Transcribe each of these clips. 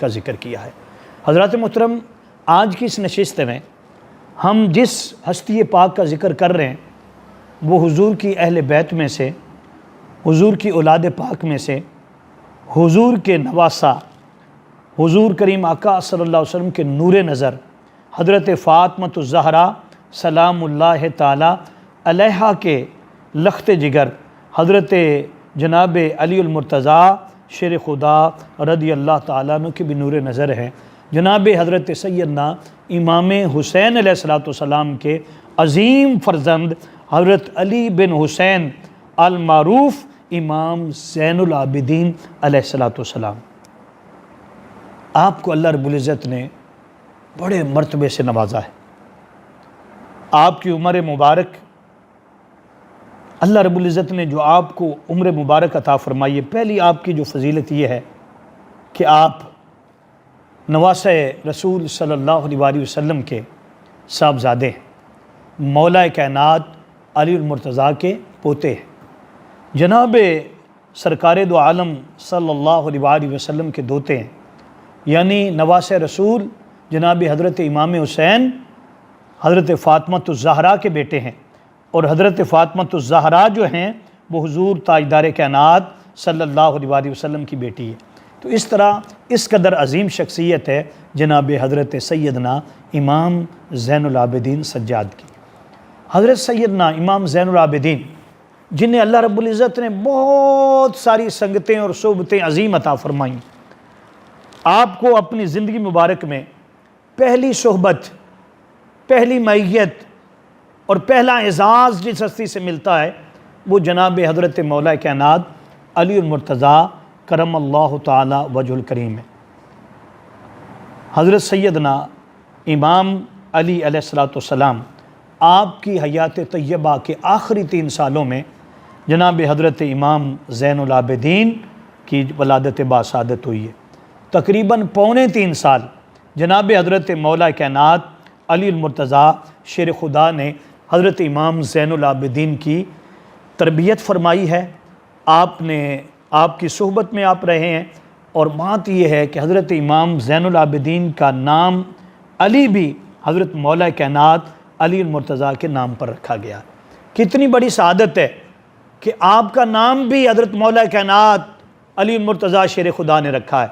کا ذکر کیا ہے۔ حضرات محترم، آج کی اس نشست میں ہم جس ہستی پاک کا ذکر کر رہے ہیں وہ حضور کی اہل بیت میں سے، حضور کی اولاد پاک میں سے، حضور کے نواسا، حضور کریم آقا صلی اللہ علیہ وسلم کے نور نظر حضرت فاطمۃ الزہرا سلام اللہ تعالی علیہا کے لخت جگر حضرت جناب علی المرتضیٰ شیر خدا رضی اللہ تعالیٰ عنہ کی بھی نور نظر ہے، جناب حضرت سیدنا امام حسین علیہ السلام کے عظیم فرزند حضرت علی بن حسین المعروف امام زین العابدین علیہ السلام۔ آپ کو اللہ رب العزت نے بڑے مرتبے سے نوازا ہے۔ آپ کی عمر مبارک، اللہ رب العزت نے جو آپ کو عمر مبارک عطا فرمائی ہے، پہلی آپ کی جو فضیلت یہ ہے کہ آپ نواسہ رسول صلی اللہ علیہ وسلم کے صاحبزادے ہیں، مولا کائنات علی المرتضیٰ کے پوتے ہیں، جناب سرکار دو عالم صلی اللہ علیہ وسلم کے دوتے ہیں، یعنی نواسہ رسول جناب حضرت امام حسین حضرت فاطمۃ الزہرا کے بیٹے ہیں، اور حضرت فاطمۃ الزہرا جو ہیں وہ حضور تاجدار کائنات صلی اللہ علیہ وسلم کی بیٹی ہے۔ تو اس طرح اس قدر عظیم شخصیت ہے جناب حضرت سیدنا امام زین العابدین سجاد کی۔ حضرت سیدنا امام زین العابدین جنہیں اللہ رب العزت نے بہت ساری سنگتیں اور صحبتیں عظیم عطا فرمائیں، آپ کو اپنی زندگی مبارک میں پہلی صحبت، پہلی معیت اور پہلا اعزاز جس ہستی سے ملتا ہے وہ جناب حضرت مولا کائنات علی المرتضیٰ کرم اللہ تعالی وجہ الکریم ہے۔ حضرت سیدنا امام علی علیہ السلام آپ کی حیات طیبہ کے آخری 3 سالوں میں جناب حضرت امام زین العابدین کی ولادت باسعادت ہوئی ہے۔ تقریباً 3.25 سال جناب حضرت مولا کائنات علی المرتضیٰ شیر خدا نے حضرت امام زین العابدین کی تربیت فرمائی ہے۔ آپ کی صحبت میں آپ رہے ہیں، اور بات یہ ہے کہ حضرت امام زین العابدین کا نام علی بھی حضرت مولا کائنات علی المرتضیٰ کے نام پر رکھا گیا۔ کتنی بڑی سعادت ہے کہ آپ کا نام بھی حضرت مولا کائنات علی المرتضیٰ شیر خدا نے رکھا ہے،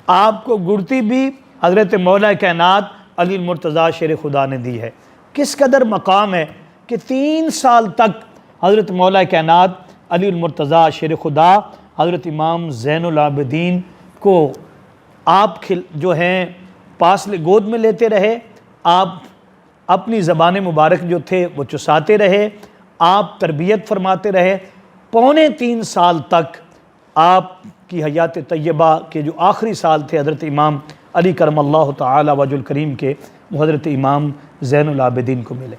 آپ کو گڑتی بھی حضرت مولا کائنات علی المرتضیٰ شیر خدا نے دی ہے۔ کس قدر مقام ہے کہ 3 سال تک حضرت مولا کائنات علی المرتضیٰ شیر خدا حضرت امام زین العابدین کو آپ جو ہیں پاس گود میں لیتے رہے، آپ اپنی زبان مبارک جو تھے وہ چساتے رہے، آپ تربیت فرماتے رہے۔ 3.25 سال تک آپ کی حیات طیبہ کے جو آخری سال تھے حضرت امام علی کرم اللہ تعالی وجہ الکریم کے، وہ حضرت امام زین العابدین کو ملے۔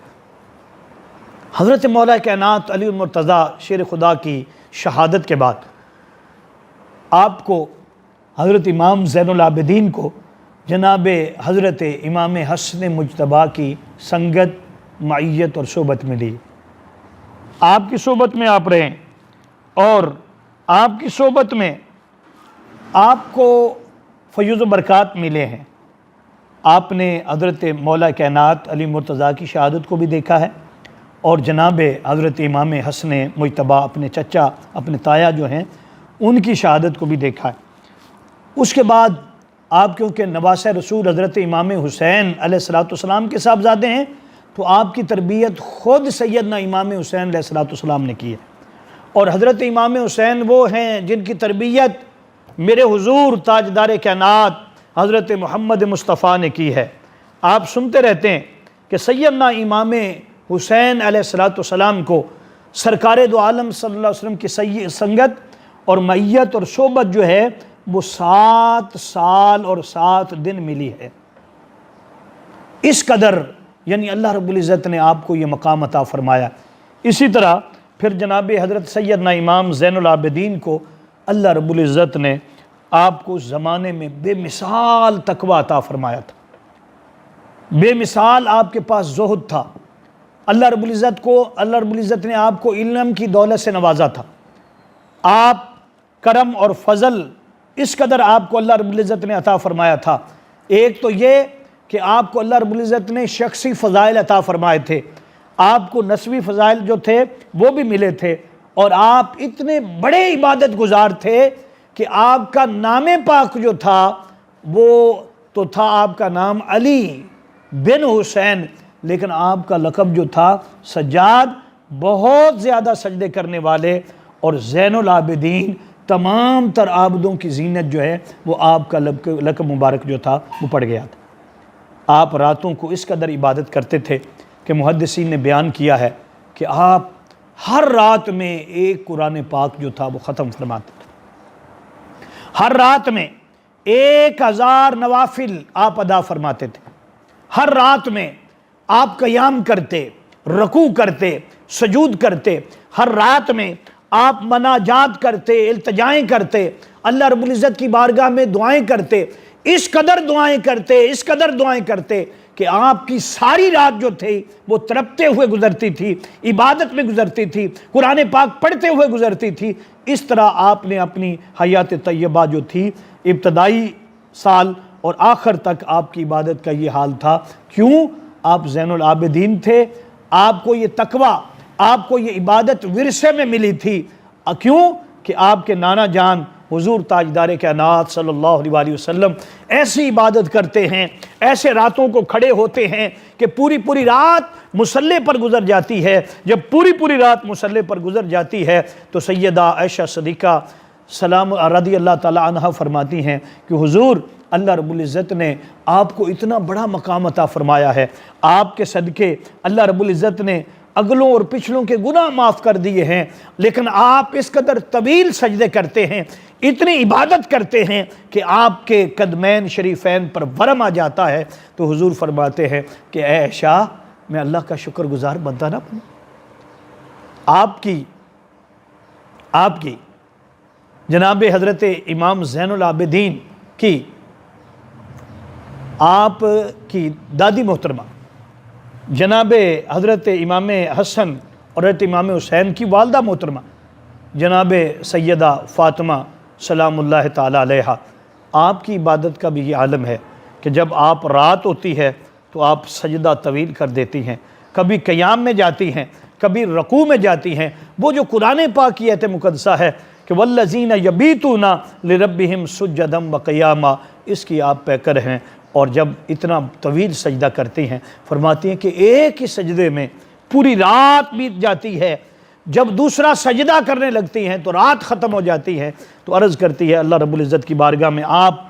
حضرت مولا کائنات علی المرتضیٰ شیر خدا کی شہادت کے بعد آپ کو حضرت امام زین العابدین کو جناب حضرت امام حسن مجتبیٰ کی سنگت، معیت اور صحبت ملی۔ آپ کی صحبت میں آپ رہیں، اور آپ کی صحبت میں آپ کو فیض و برکات ملے ہیں۔ آپ نے حضرت مولا کائنات علی مرتضیٰ کی شہادت کو بھی دیکھا ہے، اور جناب حضرت امام حسن مجتبیٰ اپنے چچا، اپنے تایا جو ہیں، ان کی شہادت کو بھی دیکھا ہے۔ اس کے بعد آپ کیونکہ نواسہ رسول حضرت امام حسین علیہ السلام کے صاحبزادے ہیں، تو آپ کی تربیت خود سیدنا امام حسین علیہ السلام نے کی ہے، اور حضرت امام حسین وہ ہیں جن کی تربیت میرے حضور تاجدار کائنات حضرت محمد مصطفیٰ نے کی ہے۔ آپ سنتے رہتے ہیں کہ سیدنا امام حسین علیہ السلام کو سرکار دو عالم صلی اللہ علیہ وسلم کی سنگت اور معیت اور صحبت جو ہے وہ 7 سال اور 7 دن ملی ہے۔ اس قدر یعنی اللہ رب العزت نے آپ کو یہ مقام عطا فرمایا۔ اسی طرح پھر جناب حضرت سیدنا امام زین العابدین کو اللہ رب العزت نے آپ کو اس زمانے میں بے مثال تقویٰ عطا فرمایا تھا، بے مثال آپ کے پاس زہد تھا۔ اللہ رب العزت نے آپ کو علم کی دولت سے نوازا تھا۔ آپ کرم اور فضل اس قدر آپ کو اللہ رب العزت نے عطا فرمایا تھا۔ ایک تو یہ کہ آپ کو اللہ رب العزت نے شخصی فضائل عطا فرمائے تھے، آپ کو نسبی فضائل جو تھے وہ بھی ملے تھے، اور آپ اتنے بڑے عبادت گزار تھے کہ آپ کا نام پاک جو تھا وہ تو تھا آپ کا نام علی بن حسین، لیکن آپ کا لقب جو تھا سجاد، بہت زیادہ سجدے کرنے والے، اور زین العابدین، تمام تر عابدوں کی زینت جو ہے وہ آپ کا لقب مبارک جو تھا وہ پڑ گیا تھا۔ آپ راتوں کو اس قدر عبادت کرتے تھے کہ محدثین نے بیان کیا ہے کہ آپ ہر رات میں ایک قرآن پاک جو تھا وہ ختم فرماتے تھے، ہر رات میں 1000 نوافل آپ ادا فرماتے تھے، ہر رات میں آپ قیام کرتے، رکوع کرتے، سجود کرتے، ہر رات میں آپ مناجات کرتے، التجائیں کرتے، اللہ رب العزت کی بارگاہ میں دعائیں کرتے، اس قدر دعائیں کرتے، اس قدر دعائیں کرتے کہ آپ کی ساری رات جو تھی وہ تڑپتے ہوئے گزرتی تھی، عبادت میں گزرتی تھی، قرآن پاک پڑھتے ہوئے گزرتی تھی۔ اس طرح آپ نے اپنی حیات طیبہ جو تھی، ابتدائی سال اور آخر تک آپ کی عبادت کا یہ حال تھا۔ کیوں؟ آپ زین العابدین تھے، آپ کو یہ تقویٰ، آپ کو یہ عبادت ورثے میں ملی تھی۔ کیوں؟ کہ آپ کے نانا جان حضور تاجدار کائنات صلی اللہ علیہ وسلم ایسی عبادت کرتے ہیں، ایسے راتوں کو کھڑے ہوتے ہیں کہ پوری رات مصلی پر گزر جاتی ہے۔ جب پوری رات مصلی پر گزر جاتی ہے تو سیدہ عائشہ صدیقہ سلام رضی اللہ تعالی عنہ فرماتی ہیں کہ حضور، اللہ رب العزت نے آپ کو اتنا بڑا مقام عطا فرمایا ہے، آپ کے صدقے اللہ رب العزت نے اگلوں اور پچھلوں کے گناہ معاف کر دیے ہیں، لیکن آپ اس قدر طویل سجدے کرتے ہیں، اتنی عبادت کرتے ہیں کہ آپ کے قدمین شریفین پر ورم آ جاتا ہے۔ تو حضور فرماتے ہیں کہ اے عائشہ، میں اللہ کا شکر گزار بنتا نہ بنوں؟ آپ کی جناب حضرت امام زین العابدین کی، آپ کی دادی محترمہ جناب حضرت امام حسن اور حضرت امام حسین کی والدہ محترمہ جناب سیدہ فاطمہ سلام اللہ تعالی علیہا، آپ کی عبادت کا بھی یہ عالم ہے کہ جب آپ رات ہوتی ہے تو آپ سجدہ طویل کر دیتی ہیں، کبھی قیام میں جاتی ہیں، کبھی رکوع میں جاتی ہیں۔ وہ جو قرآن پاک کی آیت مقدسہ ہے کہ والذین یبیتون لربہم سجدا وقیاما، اس کی آپ پیکر ہیں، اور جب اتنا طویل سجدہ کرتی ہیں فرماتی ہیں کہ ایک ہی سجدے میں پوری رات بیت جاتی ہے، جب دوسرا سجدہ کرنے لگتی ہیں تو رات ختم ہو جاتی ہے۔ تو عرض کرتی ہے اللہ رب العزت کی بارگاہ میں، آپ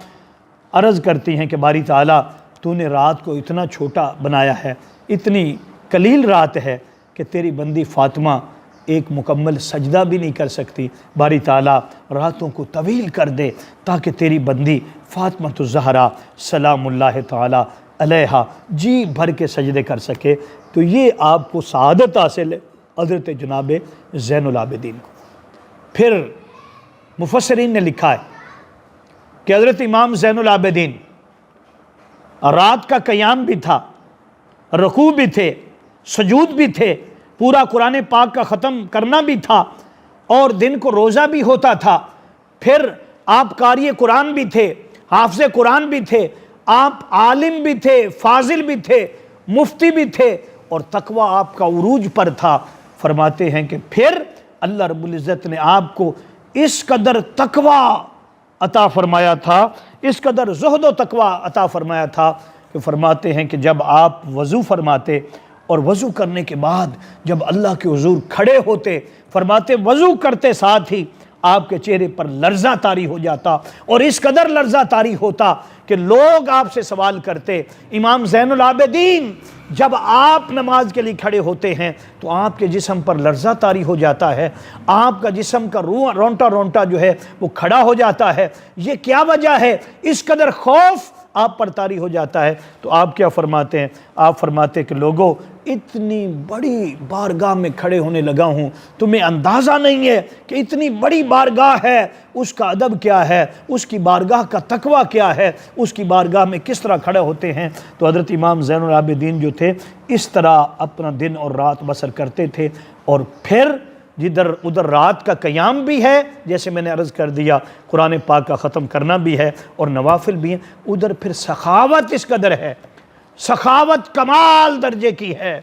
عرض کرتی ہیں کہ باری تعالیٰ، تو نے رات کو اتنا چھوٹا بنایا ہے، اتنی قلیل رات ہے کہ تیری بندی فاطمہ ایک مکمل سجدہ بھی نہیں کر سکتی، باری تعالیٰ راتوں کو طویل کر دے تاکہ تیری بندی فاطمہ الزہرا سلام اللہ تعالیٰ علیہا جی بھر کے سجدے کر سکے۔ تو یہ آپ کو سعادت حاصل ہے حضرت جناب زین العابدین کو۔ پھر مفسرین نے لکھا ہے کہ حضرت امام زین العابدین رات کا قیام بھی تھا، رکوع بھی تھے، سجود بھی تھے، پورا قرآن پاک کا ختم کرنا بھی تھا، اور دن کو روزہ بھی ہوتا تھا۔ پھر آپ قاری قرآن بھی تھے، حافظ قرآن بھی تھے، آپ عالم بھی تھے، فاضل بھی تھے، مفتی بھی تھے، اور تقویٰ آپ کا عروج پر تھا۔ فرماتے ہیں کہ پھر اللہ رب العزت نے آپ کو اس قدر تقویٰ عطا فرمایا تھا، اس قدر زہد و تقویٰ عطا فرمایا تھا کہ فرماتے ہیں کہ جب آپ وضو فرماتے اور وضو کرنے کے بعد جب اللہ کے حضور کھڑے ہوتے، فرماتے وضو کرتے ساتھ ہی آپ کے چہرے پر لرزہ طاری ہو جاتا، اور اس قدر لرزہ طاری ہوتا کہ لوگ آپ سے سوال کرتے، امام زین العابدین جب آپ نماز کے لیے کھڑے ہوتے ہیں تو آپ کے جسم پر لرزہ طاری ہو جاتا ہے، آپ کا جسم کا رونٹا جو ہے وہ کھڑا ہو جاتا ہے، یہ کیا وجہ ہے؟ اس قدر خوف آپ پر طاری ہو جاتا ہے۔ تو آپ کیا فرماتے ہیں؟ آپ فرماتے ہیں کہ لوگوں، اتنی بڑی بارگاہ میں کھڑے ہونے لگا ہوں، تمہیں اندازہ نہیں ہے کہ اتنی بڑی بارگاہ ہے، اس کا ادب کیا ہے، اس کی بارگاہ کا تقویٰ کیا ہے، اس کی بارگاہ میں کس طرح کھڑے ہوتے ہیں۔ تو حضرت امام زین العابدین جو تھے اس طرح اپنا دن اور رات بسر کرتے تھے، اور پھر جدھر ادھر رات کا قیام بھی ہے، جیسے میں نے عرض کر دیا قرآن پاک کا ختم کرنا بھی ہے اور نوافل بھی ہیں، ادھر پھر سخاوت اس قدر ہے، سخاوت کمال درجے کی ہے،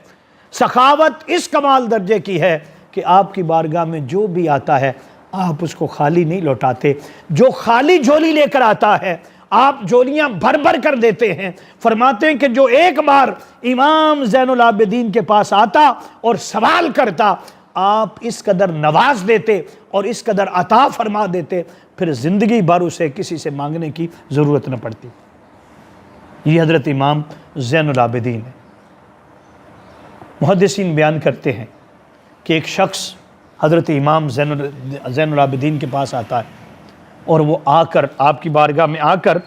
سخاوت اس کمال درجے کی ہے کہ آپ کی بارگاہ میں جو بھی آتا ہے آپ اس کو خالی نہیں لوٹاتے، جو خالی جھولی لے کر آتا ہے آپ جھولیاں بھر بھر کر دیتے ہیں۔ فرماتے ہیں کہ جو ایک بار امام زین العابدین کے پاس آتا اور سوال کرتا، آپ اس قدر نواز دیتے اور اس قدر عطا فرما دیتے، پھر زندگی بھر اسے کسی سے مانگنے کی ضرورت نہ پڑتی۔ یہ حضرت امام زین العابدین ہے۔ محدثین بیان کرتے ہیں کہ ایک شخص حضرت امام زین العابدین کے پاس آتا ہے اور وہ آ کر آپ کی بارگاہ میں آ کر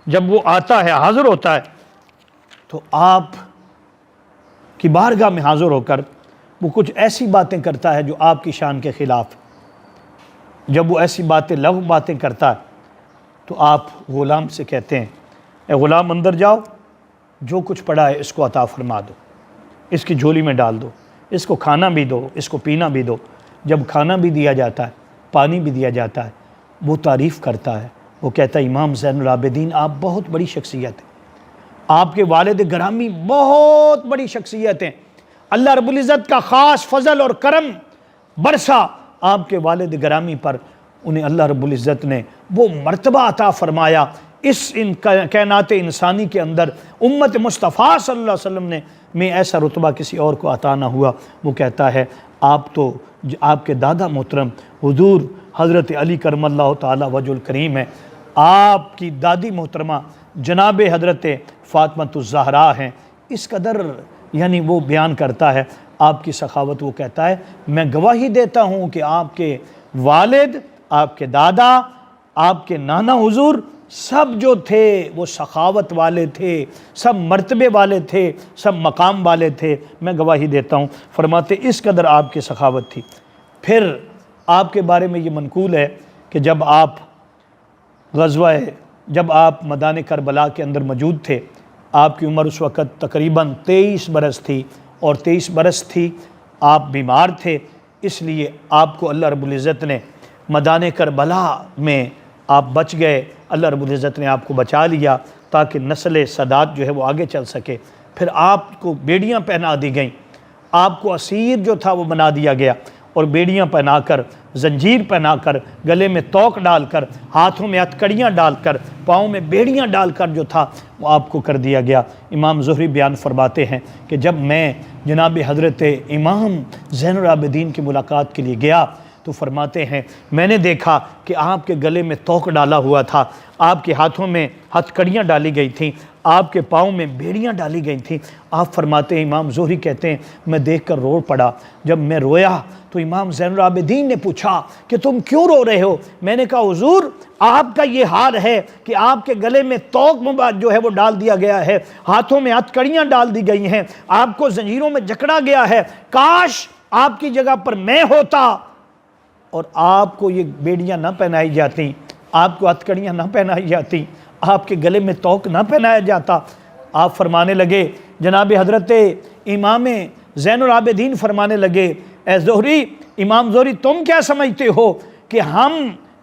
جب وہ آتا ہے حاضر ہوتا ہے تو آپ کی بارگاہ میں حاضر ہو کر وہ کچھ ایسی باتیں کرتا ہے جو آپ کی شان کے خلاف۔ جب وہ ایسی لغو باتیں کرتا ہے تو آپ غلام سے کہتے ہیں اے غلام اندر جاؤ، جو کچھ پڑا ہے اس کو عطا فرما دو، اس کی جھولی میں ڈال دو، اس کو کھانا بھی دو، اس کو پینا بھی دو۔ جب کھانا بھی دیا جاتا ہے، پانی بھی دیا جاتا ہے، وہ تعریف کرتا ہے، وہ کہتا ہے امام زین العابدین آپ بہت بڑی شخصیت ہیں، آپ کے والد گرامی بہت بڑی شخصیت ہیں، اللہ رب العزت کا خاص فضل اور کرم برسا آپ کے والد گرامی پر، انہیں اللہ رب العزت نے وہ مرتبہ عطا فرمایا اس کائنات انسانی کے اندر، امت مصطفیٰ صلی اللہ علیہ وسلم نے میں ایسا رتبہ کسی اور کو عطا نہ ہوا۔ وہ کہتا ہے آپ تو آپ کے دادا محترم حضور حضرت علی کرم اللہ تعالی وجہ الکریم ہے، آپ کی دادی محترمہ جناب حضرت فاطمہ الزہرا ہیں، اس قدر یعنی وہ بیان کرتا ہے آپ کی سخاوت۔ وہ کہتا ہے میں گواہی دیتا ہوں کہ آپ کے والد، آپ کے دادا، آپ کے نانا حضور سب جو تھے وہ سخاوت والے تھے، سب مرتبے والے تھے، سب مقام والے تھے، میں گواہی دیتا ہوں۔ فرماتے اس قدر آپ کی سخاوت تھی۔ پھر آپ کے بارے میں یہ منقول ہے کہ جب آپ میدان کربلا کے اندر موجود تھے، آپ کی عمر اس وقت تقریباً 23 برس تھی، اور 23 برس تھی آپ بیمار تھے، اس لیے آپ کو اللہ رب العزت نے میدان کربلا میں آپ بچ گئے، اللہ رب العزت نے آپ کو بچا لیا تاکہ نسل سادات جو ہے وہ آگے چل سکے۔ پھر آپ کو بیڑیاں پہنا دی گئیں، آپ کو اسیر جو تھا وہ بنا دیا گیا، اور بیڑیاں پہنا کر، زنجیر پہنا کر، گلے میں توق ڈال کر، ہاتھوں میں ہتکڑیاں ڈال کر، پاؤں میں بیڑیاں ڈال کر جو تھا وہ آپ کو کر دیا گیا۔ امام زہری بیان فرماتے ہیں کہ جب میں جناب حضرت امام زین العابدین کی ملاقات کے لیے گیا تو فرماتے ہیں میں نے دیکھا کہ آپ کے گلے میں توق ڈالا ہوا تھا، آپ کے ہاتھوں میں ہتکڑیاں ڈالی گئی تھیں، آپ کے پاؤں میں بیڑیاں ڈالی گئی تھیں۔ آپ فرماتے ہیں امام زہری کہتے ہیں میں دیکھ کر رو پڑا، جب میں رویا تو امام زین العابدین نے پوچھا کہ تم کیوں رو رہے ہو؟ میں نے کہا حضور آپ کا یہ حال ہے کہ آپ کے گلے میں توق جو ہے وہ ڈال دیا گیا ہے، ہاتھوں میں ہتکڑیاں ڈال دی گئی ہیں، آپ کو زنجیروں میں جکڑا گیا ہے، کاش آپ کی جگہ پر میں ہوتا اور آپ کو یہ بیڑیاں نہ پہنائی جاتی، آپ کو ہتکڑیاں نہ پہنائی جاتی، آپ کے گلے میں توق نہ پہنایا جاتا۔ آپ فرمانے لگے جناب حضرت امام زین العابدین فرمانے لگے اے زہری، امام زہری تم کیا سمجھتے ہو کہ ہم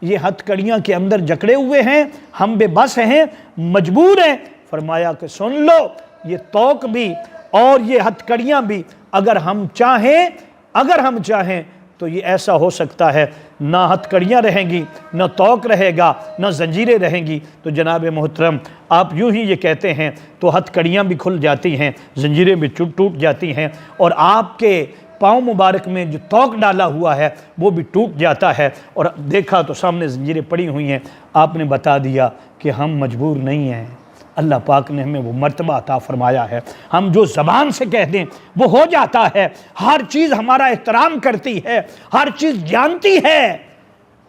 یہ ہتکڑیاں کے اندر جکڑے ہوئے ہیں، ہم بے بس ہیں، مجبور ہیں؟ فرمایا کہ سن لو، یہ توق بھی اور یہ ہتکڑیاں بھی اگر ہم چاہیں تو یہ ایسا ہو سکتا ہے، نہ ہتکڑیاں رہیں گی، نہ توق رہے گا، نہ زنجیریں رہیں گی۔ تو جناب محترم آپ یوں ہی یہ کہتے ہیں تو ہتکڑیاں بھی کھل جاتی ہیں، زنجیریں بھی ٹوٹ جاتی ہیں، اور آپ کے پاؤں مبارک میں جو توق ڈالا ہوا ہے وہ بھی ٹوٹ جاتا ہے، اور دیکھا تو سامنے زنجیریں پڑی ہوئی ہیں۔ آپ نے بتا دیا کہ ہم مجبور نہیں ہیں، اللہ پاک نے ہمیں وہ مرتبہ عطا فرمایا ہے، ہم جو زبان سے کہہ دیں وہ ہو جاتا ہے، ہر چیز ہمارا احترام کرتی ہے، ہر چیز جانتی ہے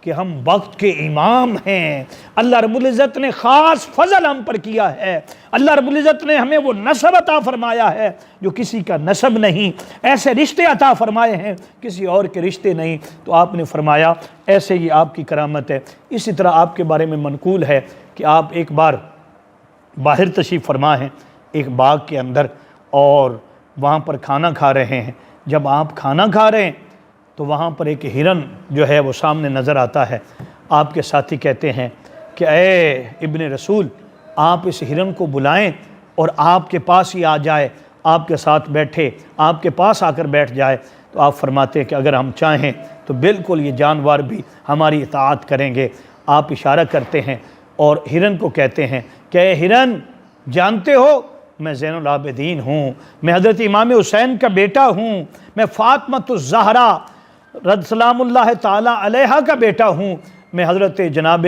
کہ ہم وقت کے امام ہیں۔ اللہ رب العزت نے خاص فضل ہم پر کیا ہے، اللہ رب العزت نے ہمیں وہ نسب عطا فرمایا ہے جو کسی کا نسب نہیں، ایسے رشتے عطا فرمائے ہیں کسی اور کے رشتے نہیں۔ تو آپ نے فرمایا ایسے ہی آپ کی کرامت ہے۔ اسی طرح آپ کے بارے میں منقول ہے کہ آپ ایک بار باہر تشریف فرما ہیں ایک باغ کے اندر، اور وہاں پر کھانا کھا رہے ہیں۔ جب آپ کھانا کھا رہے ہیں تو وہاں پر ایک ہرن جو ہے وہ سامنے نظر آتا ہے۔ آپ کے ساتھی کہتے ہیں کہ اے ابن رسول، آپ اس ہرن کو بلائیں اور آپ کے پاس ہی آ جائے، آپ کے ساتھ بیٹھے، آپ کے پاس آ کر بیٹھ جائے۔ تو آپ فرماتے ہیں کہ اگر ہم چاہیں تو بالکل یہ جانور بھی ہماری اطاعت کریں گے۔ آپ اشارہ کرتے ہیں اور ہرن کو کہتے ہیں کہ اے ہرن، جانتے ہو میں زین العابدین ہوں، میں حضرت امام حسین کا بیٹا ہوں، میں فاطمۃ الزہرا سلام اللہ تعالی علیہا کا بیٹا ہوں، میں حضرت جناب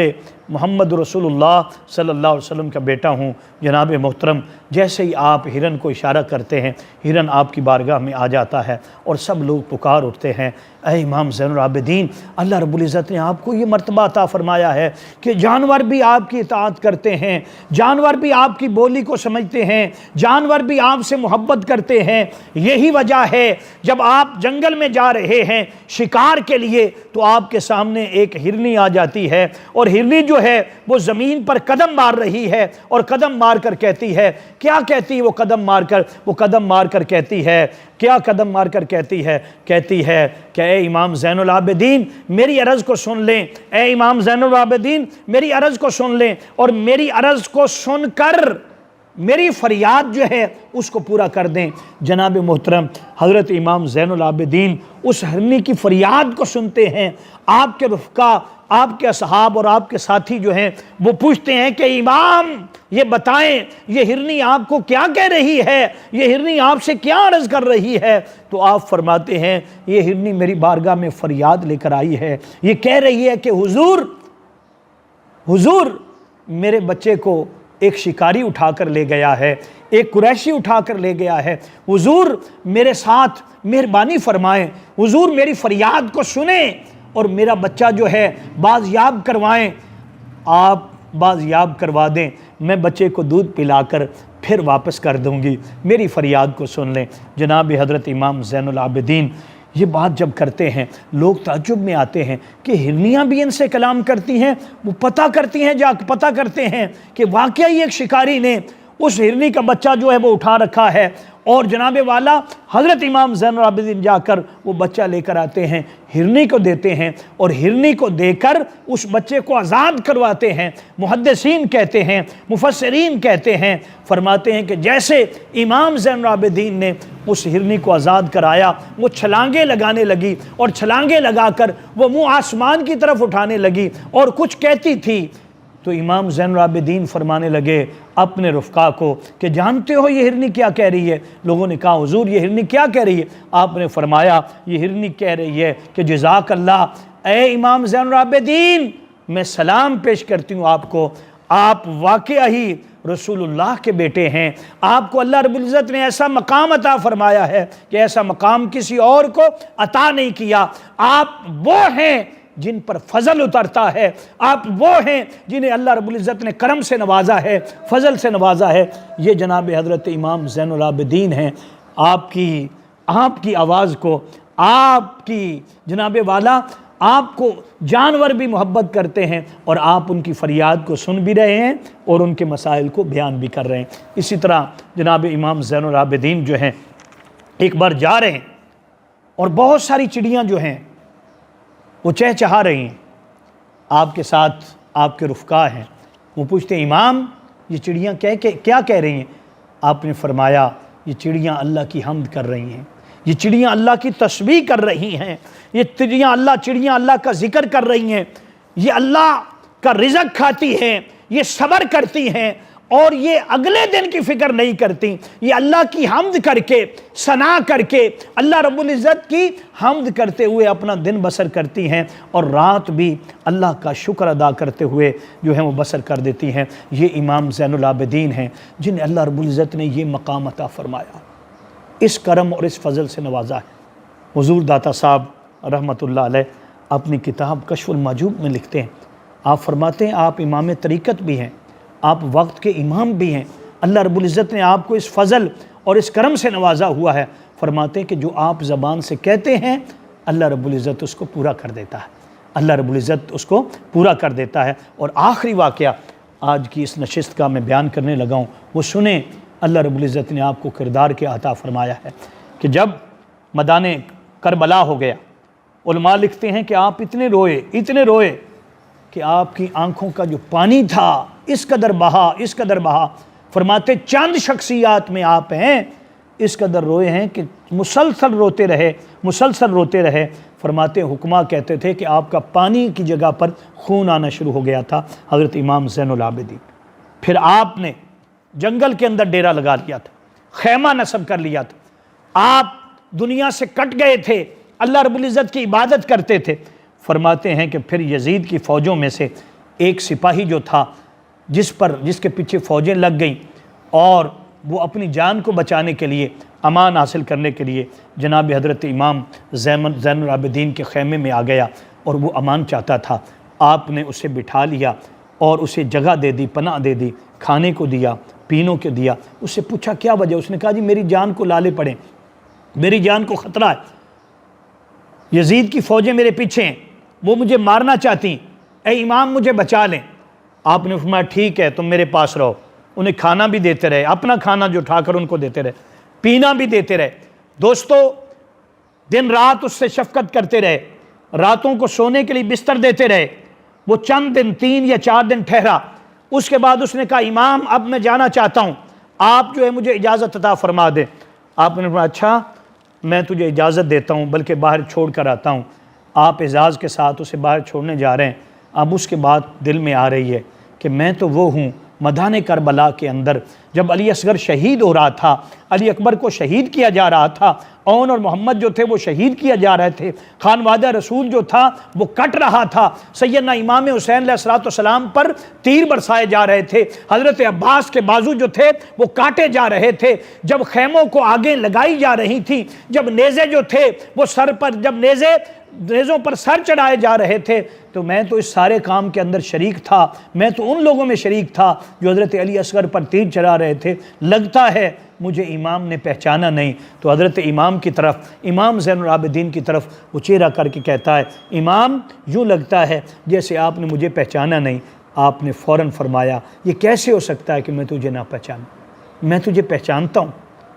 محمد رسول اللہ صلی اللہ علیہ وسلم کا بیٹا ہوں۔ جناب محترم، جیسے ہی آپ ہرن کو اشارہ کرتے ہیں، ہرن آپ کی بارگاہ میں آ جاتا ہے اور سب لوگ پکار اٹھتے ہیں، اے امام زین العابدین، اللہ رب العزت نے آپ کو یہ مرتبہ عطا فرمایا ہے کہ جانور بھی آپ کی اطاعت کرتے ہیں، جانور بھی آپ کی بولی کو سمجھتے ہیں، جانور بھی آپ سے محبت کرتے ہیں۔ یہی وجہ ہے جب آپ جنگل میں جا رہے ہیں شکار کے لیے تو آپ کے سامنے ایک ہرنی آ جاتی ہے، اور ہرنی جو ہے وہ زمین پر قدم مار رہی ہے، اور قدم مار کر کہتی ہے، کیا کہتی ہے وہ قدم مار کر؟ وہ قدم مار کر کہتی ہے، کیا قدم مار کر کہتی ہے؟ کہتی ہے کہ اے امام زین العابدین میری عرض کو سن لیں، اے امام زین العابدین میری عرض کو سن لیں، اور میری عرض کو سن کر میری فریاد جو ہے اس کو پورا کر دیں۔ جناب محترم، حضرت امام زین العابدین اس ہرنی کی فریاد کو سنتے ہیں۔ آپ کے رفقا، آپ کے اصحاب اور آپ کے ساتھی جو ہیں وہ پوچھتے ہیں کہ امام یہ بتائیں یہ ہرنی آپ کو کیا کہہ رہی ہے، یہ ہرنی آپ سے کیا عرض کر رہی ہے؟ تو آپ فرماتے ہیں یہ ہرنی میری بارگاہ میں فریاد لے کر آئی ہے، یہ کہہ رہی ہے کہ حضور میرے بچے کو ایک شکاری اٹھا کر لے گیا ہے، ایک قریشی اٹھا کر لے گیا ہے، حضور میرے ساتھ مہربانی فرمائیں، حضور میری فریاد کو سنیں اور میرا بچہ جو ہے بازیاب کروائیں۔ آپ بازیاب کروا دیں، میں بچے کو دودھ پلا کر پھر واپس کر دوں گی، میری فریاد کو سن لیں۔ جناب حضرت امام زین العابدین یہ بات جب کرتے ہیں لوگ تعجب میں آتے ہیں کہ ہرنیاں بھی ان سے کلام کرتی ہیں۔ وہ پتہ کرتے ہیں کہ واقعی ایک شکاری نے اس ہرنی کا بچہ جو ہے وہ اٹھا رکھا ہے، اور جناب والا حضرت امام زین العابدین جا کر وہ بچہ لے کر آتے ہیں، ہرنی کو دیتے ہیں، اور ہرنی کو دے کر اس بچے کو آزاد کرواتے ہیں۔ محدثین کہتے ہیں، مفسرین کہتے ہیں، فرماتے ہیں کہ جیسے امام زین العابدین نے اس ہرنی کو آزاد کرایا، وہ چھلانگیں لگانے لگی، اور چھلانگیں لگا کر وہ منہ آسمان کی طرف اٹھانے لگی اور کچھ کہتی تھی۔ تو امام زین العابدین فرمانے لگے اپنے رفقا کو کہ جانتے ہو یہ ہرنی کیا کہہ رہی ہے؟ لوگوں نے کہا حضور یہ ہرنی کیا کہہ رہی ہے؟ آپ نے فرمایا یہ ہرنی کہہ رہی ہے کہ جزاک اللہ، اے امام زین العابدین میں سلام پیش کرتی ہوں آپ کو، آپ واقعہ ہی رسول اللہ کے بیٹے ہیں، آپ کو اللہ رب العزت نے ایسا مقام عطا فرمایا ہے کہ ایسا مقام کسی اور کو عطا نہیں کیا۔ آپ وہ ہیں جن پر فضل اترتا ہے، آپ وہ ہیں جنہیں اللہ رب العزت نے کرم سے نوازا ہے، فضل سے نوازا ہے۔ یہ جناب حضرت امام زین العابدین ہیں۔ آپ کی آواز کو، آپ کی جناب والا، آپ کو جانور بھی محبت کرتے ہیں، اور آپ ان کی فریاد کو سن بھی رہے ہیں اور ان کے مسائل کو بیان بھی کر رہے ہیں۔ اسی طرح جناب امام زین العابدین جو ہیں ایک بار جا رہے ہیں اور بہت ساری چڑیاں جو ہیں وہ چہچہا رہی ہیں، آپ کے ساتھ آپ کے رفقا ہیں، وہ پوچھتے ہیں امام یہ چڑیاں کیا کہہ رہی ہیں؟ آپ نے فرمایا یہ چڑیاں اللہ کی حمد کر رہی ہیں، یہ چڑیاں اللہ کی تسبیح کر رہی ہیں، یہ چڑیاں اللہ کا ذکر کر رہی ہیں، یہ اللہ کا رزق کھاتی ہیں، یہ صبر کرتی ہیں، اور یہ اگلے دن کی فکر نہیں کرتی، یہ اللہ کی حمد کر کے، ثنا کر کے، اللہ رب العزت کی حمد کرتے ہوئے اپنا دن بسر کرتی ہیں، اور رات بھی اللہ کا شکر ادا کرتے ہوئے جو ہے وہ بسر کر دیتی ہیں۔ یہ امام زین العابدین ہیں جنہیں اللہ رب العزت نے یہ مقام عطا فرمایا، اس کرم اور اس فضل سے نوازا ہے۔ حضور داتا صاحب رحمۃ اللہ علیہ اپنی کتاب کشف المحجوب میں لکھتے ہیں، آپ فرماتے ہیں آپ امام طریقت بھی ہیں، آپ وقت کے امام بھی ہیں، اللہ رب العزت نے آپ کو اس فضل اور اس کرم سے نوازا ہوا ہے۔ فرماتے ہیں کہ جو آپ زبان سے کہتے ہیں اللہ رب العزت اس کو پورا کر دیتا ہے، اللہ رب العزت اس کو پورا کر دیتا ہے۔ اور آخری واقعہ آج کی اس نشست کا میں بیان کرنے لگا ہوں، وہ سنیں، اللہ رب العزت نے آپ کو کردار کے عطا فرمایا ہے کہ جب میدان کربلا ہو گیا، علماء لکھتے ہیں کہ آپ اتنے روئے کہ آپ کی آنکھوں کا جو پانی تھا اس قدر بہا، فرماتے چند شخصیات میں آپ ہیں اس قدر روئے ہیں کہ مسلسل روتے رہے۔ فرماتے حکماء کہتے تھے کہ آپ کا پانی کی جگہ پر خون آنا شروع ہو گیا تھا حضرت امام زین العابدین۔ پھر آپ نے جنگل کے اندر ڈیرا لگا لیا تھا، خیمہ نصب کر لیا تھا، آپ دنیا سے کٹ گئے تھے، اللہ رب العزت کی عبادت کرتے تھے۔ فرماتے ہیں کہ پھر یزید کی فوجوں میں سے ایک سپاہی جو تھا جس کے پیچھے فوجیں لگ گئیں اور وہ اپنی جان کو بچانے کے لیے، امان حاصل کرنے کے لیے جناب حضرت امام زین العابدین کے خیمے میں آ گیا اور وہ امان چاہتا تھا۔ آپ نے اسے بٹھا لیا اور اسے جگہ دے دی، پناہ دے دی، کھانے کو دیا، پینوں کو دیا۔ اس سے پوچھا کیا وجہ؟ اس نے کہا جی میری جان کو لالے پڑیں، میری جان کو خطرہ ہے، یزید کی فوجیں میرے پیچھے ہیں، وہ مجھے مارنا چاہتی ہیں، اے امام مجھے بچا لیں۔ آپ نے فرمایا ٹھیک ہے تم میرے پاس رہو۔ انہیں کھانا بھی دیتے رہے، اپنا کھانا جو اٹھا کر ان کو دیتے رہے، پینا بھی دیتے رہے۔ دوستو دن رات اس سے شفقت کرتے رہے، راتوں کو سونے کے لیے بستر دیتے رہے۔ وہ چند دن 3 یا 4 دن ٹھہرا، اس کے بعد اس نے کہا امام اب میں جانا چاہتا ہوں، آپ جو ہے مجھے اجازت عطا فرما دیں۔ آپ نے فرمایا اچھا میں تجھے اجازت دیتا ہوں، بلکہ باہر چھوڑ کر آتا ہوں۔ آپ اعزاز کے ساتھ اسے باہر چھوڑنے جا رہے ہیں۔ اب اس کے بعد دل میں آ رہی ہے کہ میں تو وہ ہوں میدان کربلا کے اندر جب علی اصغر شہید ہو رہا تھا، علی اکبر کو شہید کیا جا رہا تھا، اون اور محمد جو تھے وہ شہید کیا جا رہے تھے، خانوادہ رسول جو تھا وہ کٹ رہا تھا، سیدنا امام حسین علیہ السلام پر تیر برسائے جا رہے تھے، حضرت عباس کے بازو جو تھے وہ کاٹے جا رہے تھے، جب خیموں کو آگے لگائی جا رہی تھی، جب نیزے جو تھے وہ نیزوں پر سر چڑھائے جا رہے تھے، تو میں تو اس سارے کام کے اندر شریک تھا، میں تو ان لوگوں میں شریک تھا جو حضرت علی اصغر پر تیر چلا رہے تھے۔ لگتا ہے مجھے امام نے پہچانا نہیں۔ تو حضرت امام کی طرف، امام زین العابدین کی طرف وہ چہرہ کر کے کہتا ہے امام یوں لگتا ہے جیسے آپ نے مجھے پہچانا نہیں۔ آپ نے فوراً فرمایا یہ کیسے ہو سکتا ہے کہ میں تجھے نہ پہچانوں؟ میں تجھے پہچانتا ہوں،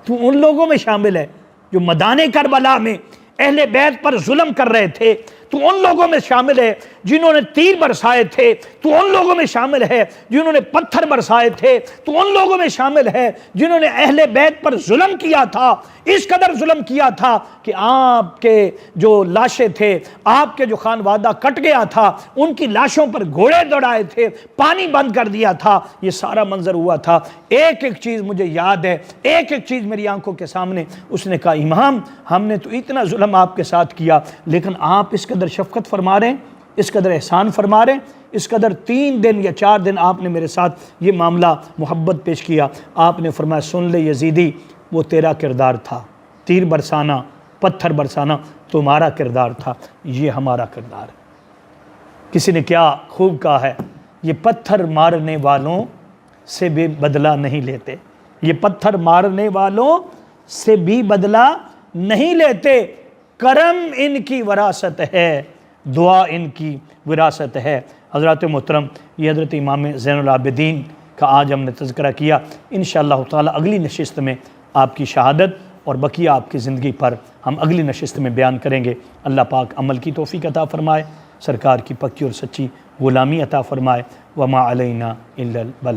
تو ان لوگوں میں شامل ہے جو میدان کربلا میں اہل بیت پر ظلم کر رہے تھے، تو ان لوگوں میں شامل ہے جنہوں نے تیر برسائے تھے، تو ان لوگوں میں شامل ہے جنہوں نے پتھر برسائے تھے، تو ان لوگوں میں شامل ہے جنہوں نے اہل بیت پر ظلم کیا تھا، اس قدر ظلم کیا تھا کہ آپ کے جو لاشیں تھے، آپ کے جو خانوادہ کٹ گیا تھا، ان کی لاشوں پر گھوڑے دوڑائے تھے، پانی بند کر دیا تھا۔ یہ سارا منظر ہوا تھا۔ ایک ایک چیز مجھے یاد ہے، ایک ایک چیز میری آنکھوں کے سامنے۔ اس نے کہا امام ہم نے تو اتنا ظلم آپ کے ساتھ کیا، لیکن آپ اس قدر شفقت فرما رہے ہیں، اس قدر احسان فرما رہے ہیں، اس قدر 3 دن یا 4 دن آپ نے میرے ساتھ یہ معاملہ محبت پیش کیا۔ آپ نے فرمایا سن لے یزیدی، وہ تیرا کردار تھا، تیر برسانا، پتھر برسانا تمہارا کردار تھا، یہ ہمارا کردار ہے۔ کسی نے کیا خوب کہا ہے، یہ پتھر مارنے والوں سے بھی بدلہ نہیں لیتے، یہ پتھر مارنے والوں سے بھی بدلہ نہیں لیتے، کرم ان کی وراثت ہے، دعا ان کی وراثت ہے۔ حضرات محترم، یہ حضرت امام زین العابدین کا آج ہم نے تذکرہ کیا۔ انشاءاللہ تعالی اگلی نشست میں آپ کی شہادت اور بقیہ آپ کی زندگی پر ہم اگلی نشست میں بیان کریں گے۔ اللہ پاک عمل کی توفیق عطا فرمائے، سرکار کی پکی اور سچی غلامی عطا فرمائے۔ وما علینا الا البلاغ۔